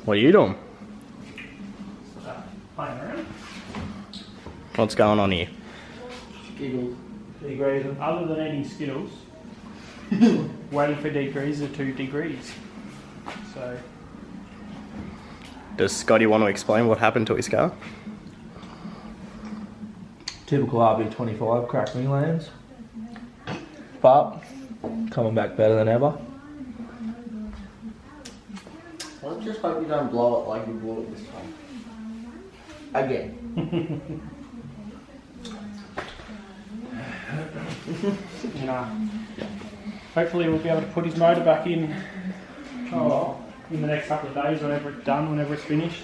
What are you doing? Playing around. What's going on here? Skittles. Degrees. Other than eating Skittles, waiting for degrees are 2 degrees. So. Does Scotty want to explain what happened to his car? Typical RB25 cracked wing lands. But coming back better than ever. Let's just hope you don't blow it like you blew it this time. Again. Hopefully we'll be able to put his motor back in in the next couple of days, whenever it's done, whenever it's finished.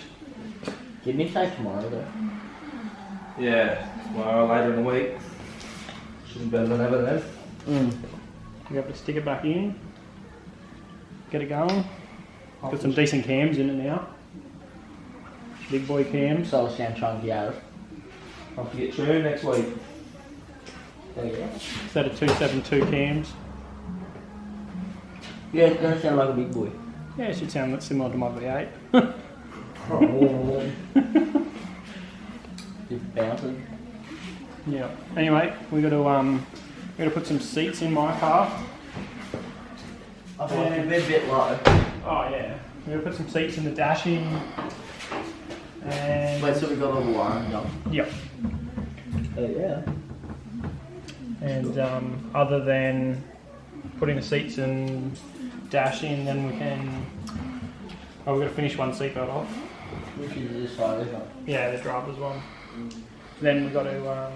Didn't he say tomorrow though? Yeah, tomorrow, later in the week. Should be better than ever then. We'll be able to stick it back in, get it going. Got some decent cams in it now. Big boy cams. So I'll sound chunky out. I'll have to get tuned next week. Oh yeah. Set of 272 cams. Yeah, it's gonna sound like a big boy. Yeah, it should sound similar to my V8. Just bouncing. Yeah. Anyway, we got to put some seats in my car. I thought it'd be a bit low. Oh yeah. We're gonna put some seats in the dashing. And Wait, so we got all the wiring done? yep. Oh yeah. And other than putting the seats and dash in, then we can. Oh, we've got to finish one seatbelt off. Which is this side, isn't it? Yeah, the driver's one. Then we've got to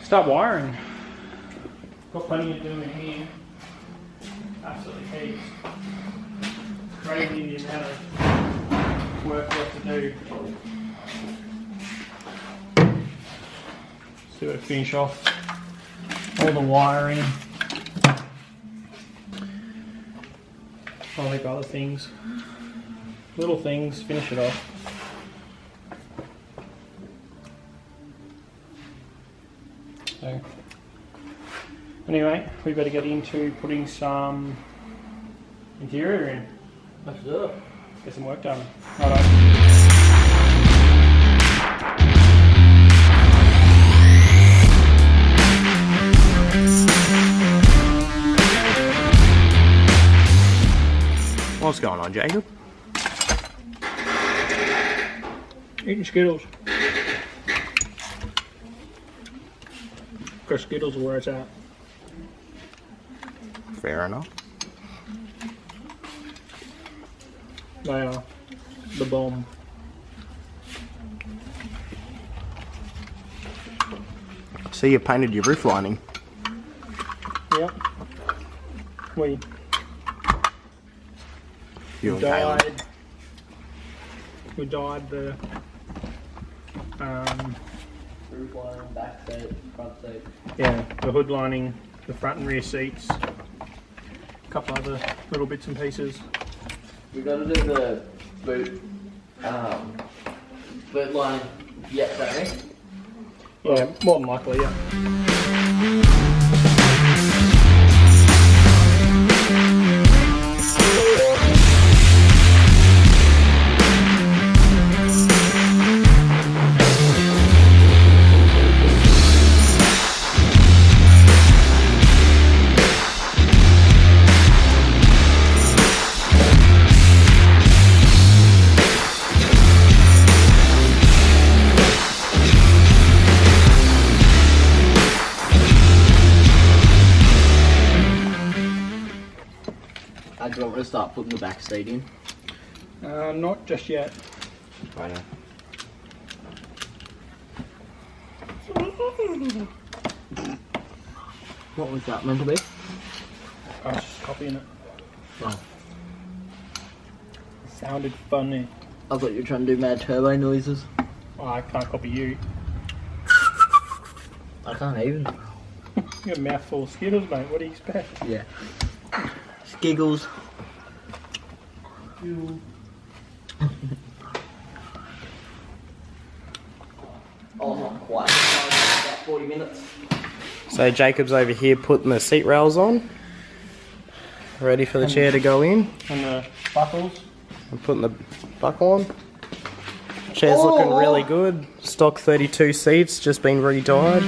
start wiring. Got plenty to do in here. Absolutely heaps. Crazy the amount of work left to do. So we'll finish off all the wiring. I'll leave other things. Little things, finish it off. So anyway, we better get into putting some interior in. Let's do it. Get some work done. Righto. What's going on, Jacob? Eating Skittles. Because Skittles are where it's at. Fair enough. They are the bomb. See, you painted your roof lining. Yep. We You and Caleb. dyed. We dyed the Roof lining, back seat, front seat. yeah, the hood lining, the front and rear seats, a couple other little bits and pieces. We gotta do the boot lining yet, don't we? Yeah, more than likely, yeah. Do you want me to start putting the back seat in? Not just yet. I know. What was that meant to be? I was just copying it. Oh. Sounded funny. I thought you were trying to do mad turbo noises. Oh, I can't copy you. I can't even. You got a mouthful of Skittles, mate. What do you expect? Yeah. Giggles. Oh, not quite. About 40 minutes. So Jacob's over here putting the seat rails on. Ready for the chair to go in. And the buckles. I'm putting the buckle on. Chair's looking really good. Stock 32 seats, just been re-dyed.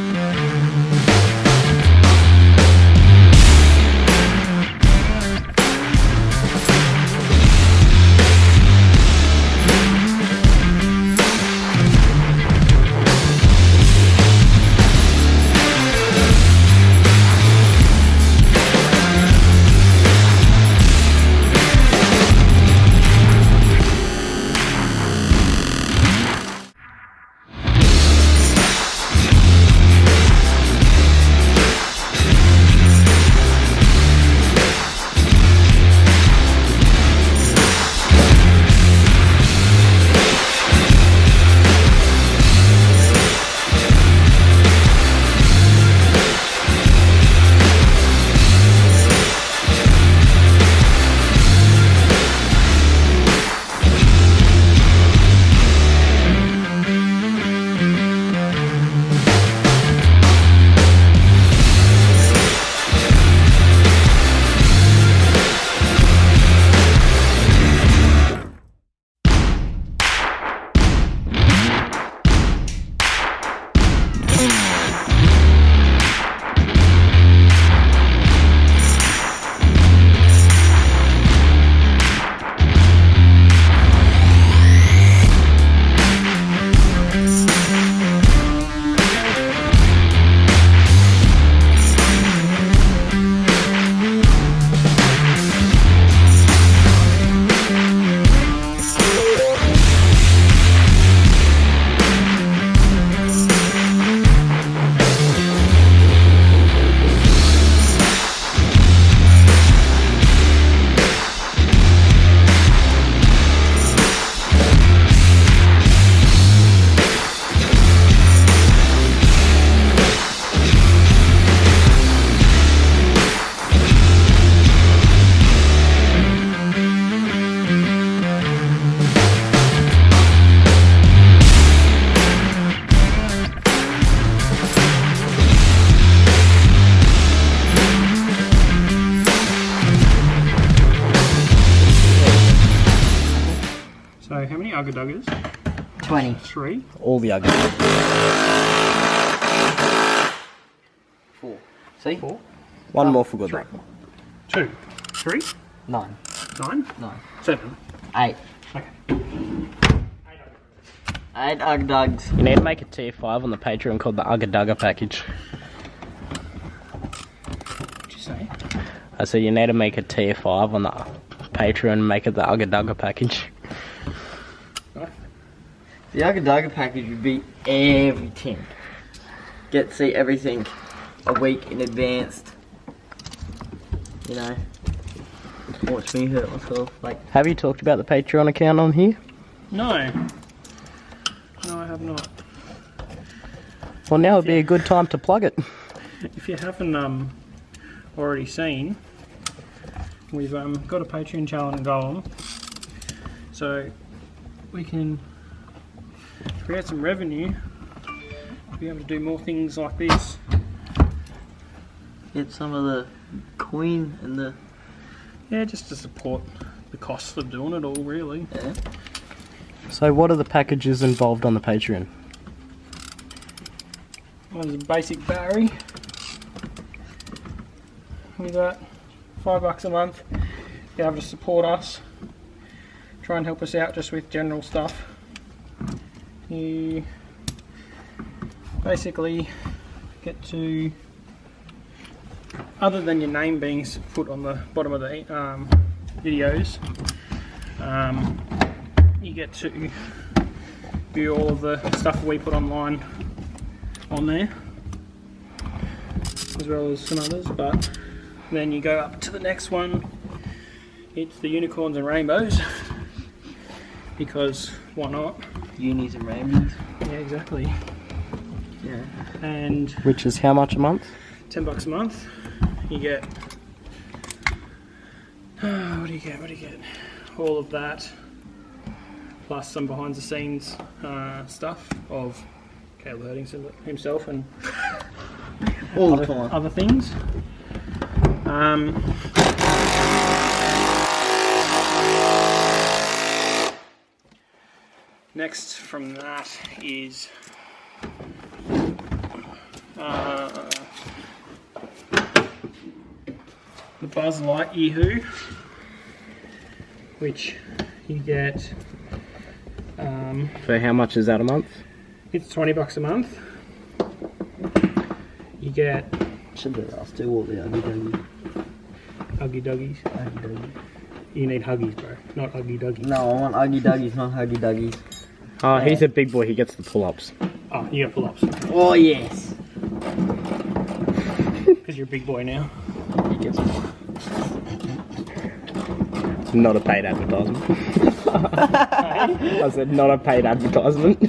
So how many Ugga Duggers? 20. 3. All the ugly. 4. See? 4. One more for good luck. 2. 3. 9. 9. 9. 7. 8. Okay. 8 Ugga Dugs. You need to make a tier 5 on the Patreon called the Ugga Dugger package. What'd you say? I said you need to make a tier 5 on the Patreon and make it the Ugga Dugger package. The Ugga Dugger package would be everything. Get to see everything a week in advance. You know, watch me hurt myself. Like, Have you talked about the Patreon account on here? No. No, I have not. Well, now would be a good time to plug it. If you haven't already seen, we've got a Patreon challenge going, so we can create some revenue to be able to do more things like this. get some of the coin and the... Yeah, just to support the costs of doing it all, really. Yeah. So what are the packages involved on the Patreon? Well, there's a basic battery. With that, $5 a month. Be able to support us. Try and help us out just with general stuff. You basically get to, other than your name being put on the bottom of the videos, you get to view all of the stuff we put online on there, as well as some others. But then you go up to the next one, it's the unicorns and rainbows, because why not? Unis and rainbows. Yeah, exactly. Yeah. And Which is how much a month? $10 a month, you get, what do you get? All of that, plus some behind the scenes stuff of Caleb Herding himself and All the time. other things. Next from that is the Buzz Lightyear, which you get. For how much is that a month? It's $20 a month. You get Should be last two all the ugly duggy. Huggy Duggies. Uggy duggy. You need Huggies, bro, not Huggy Duggies. No, I want ugly duggies, not huggy duggies. Oh, he's a big boy. He gets the pull-ups. Oh, you got pull-ups. Oh yes. Because you're a big boy now. He gets Not a paid advertisement. I said not a paid advertisement.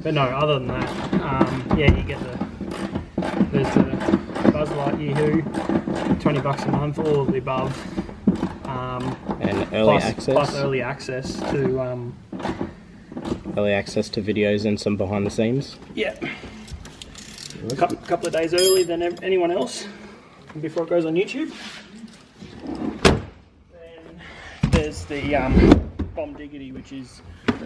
But no, other than that, yeah, you get there's the Buzz Lightyear, $20 a month, all of the above. And early Plus access. early access to Early access to videos and some behind the scenes. yeah, a couple of days early than anyone else before it goes on YouTube. Then there's the Bomb Diggity, which is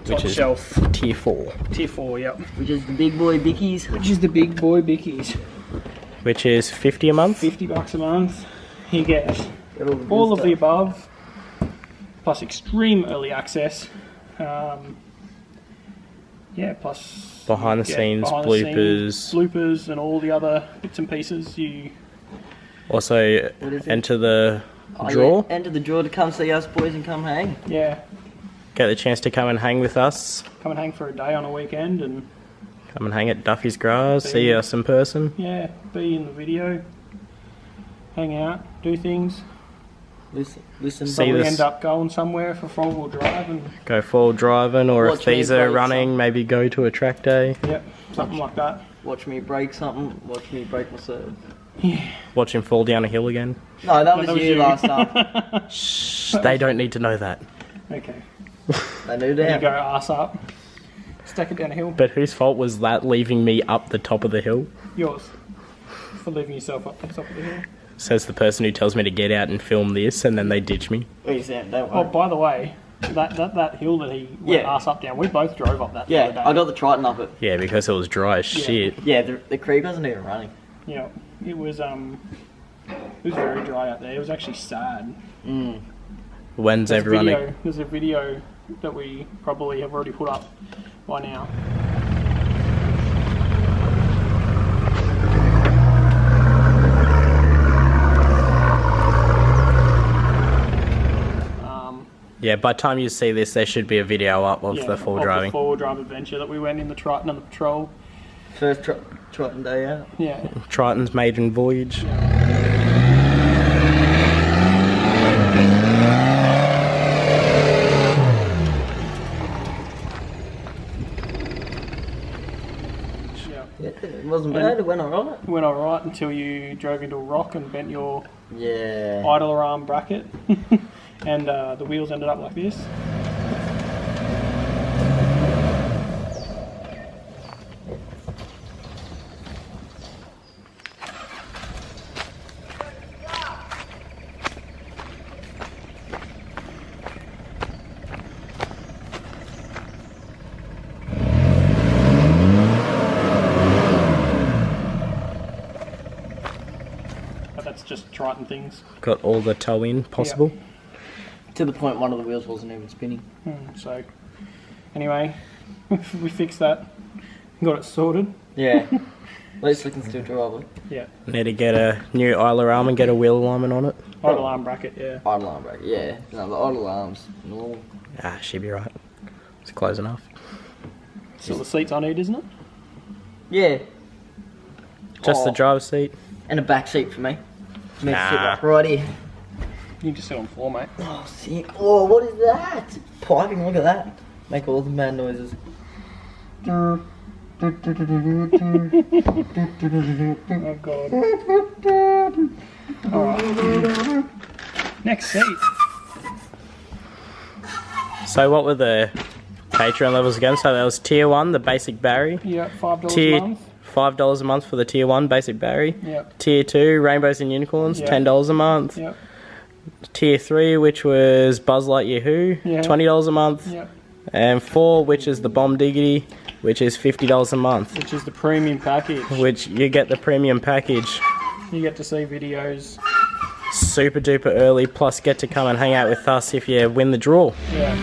top is shelf Tier 4. tier 4. Yep, which is the big boy bickies. which is the big boy bickies. Which is 50 a month. $50 a month. You get Got all the, all good of the stuff. above, plus extreme early access. Yeah, plus Behind the scenes, behind the bloopers. scenes, bloopers, and all the other bits and pieces. You Also, What is it? enter the Oh, draw. yeah, enter the draw to come see us boys and come hang. yeah, Get the chance to come and hang with us. come and hang for a day on a weekend, and Come and hang at Duffy's Garage. See us in person. yeah, be in the video, hang out, do things. Listen. See Probably this- end up going somewhere for 4-wheel drive, and Go full driving, or Watch if these me are break running, some. maybe go to a track day. yep, something like that. Watch me break something. Watch me break myself. Watch him fall down a hill again. No, that was that was you you. last time. Shh, they don't need to know that. Okay, They knew you that. go ass up, stack it down a hill. But whose fault was that leaving me up the top of the hill? Yours for leaving yourself up the top of the hill. Says the person who tells me to get out and film this, and then they ditch me. What are you saying? Don't Oh, worry. by the way, that hill that he went Yeah. ass up down, we both drove up that the other Yeah, day. I got the Triton up it. Yeah, because it was dry as shit. Yeah, the creek wasn't even running. Yeah, it was very dry out there. It was actually sad. When's everyone? There's a video that we probably have already put up by now. Yeah, by the time you see this, there should be a video up of the full driving. The four-wheel drive adventure that we went in the Triton on the patrol. First Triton day out. Yeah. Triton's maiden voyage. Yeah. It wasn't bad, it went alright. It went alright until you drove into a rock and bent your Yeah. idler arm bracket. And the wheels ended up like this. But that's just Triton things. Got all the toe in possible. To the point one of the wheels wasn't even spinning. So, anyway, we fixed that. Got it sorted. Yeah. At least we can still drive it. Yeah. Need to get a new idler arm and get a wheel alignment on it. Idle arm bracket, yeah. Idle arm bracket, yeah. No, the idle arms. No. Ah, she'll be right. It's close enough. Still the seats I need, isn't it? Yeah. Just the Oh. driver's seat. And a back seat for me. For me to sit Nah. like right here. You can just sit on the floor, mate. Oh, sick. Oh, what is that? Piping, look at that. Make all the mad noises. Oh, God. Alright. Next seat. So what were the Patreon levels again? So that was tier 1, the basic Barry. Yeah, $5 Tier a month. $5 a month for the tier 1 basic Barry. Yeah. Tier 2, Rainbows and Unicorns, Yeah. $10 a month. Yeah. Tier 3, which was Buzz Lightyear Who, Yeah. $20 a month. Yep. And 4, which is the Bomb Diggity, which is $50 a month. Which is the premium package. Which you get the premium package You get to see videos. super duper early, plus get to come and hang out with us if you win the draw. Yeah.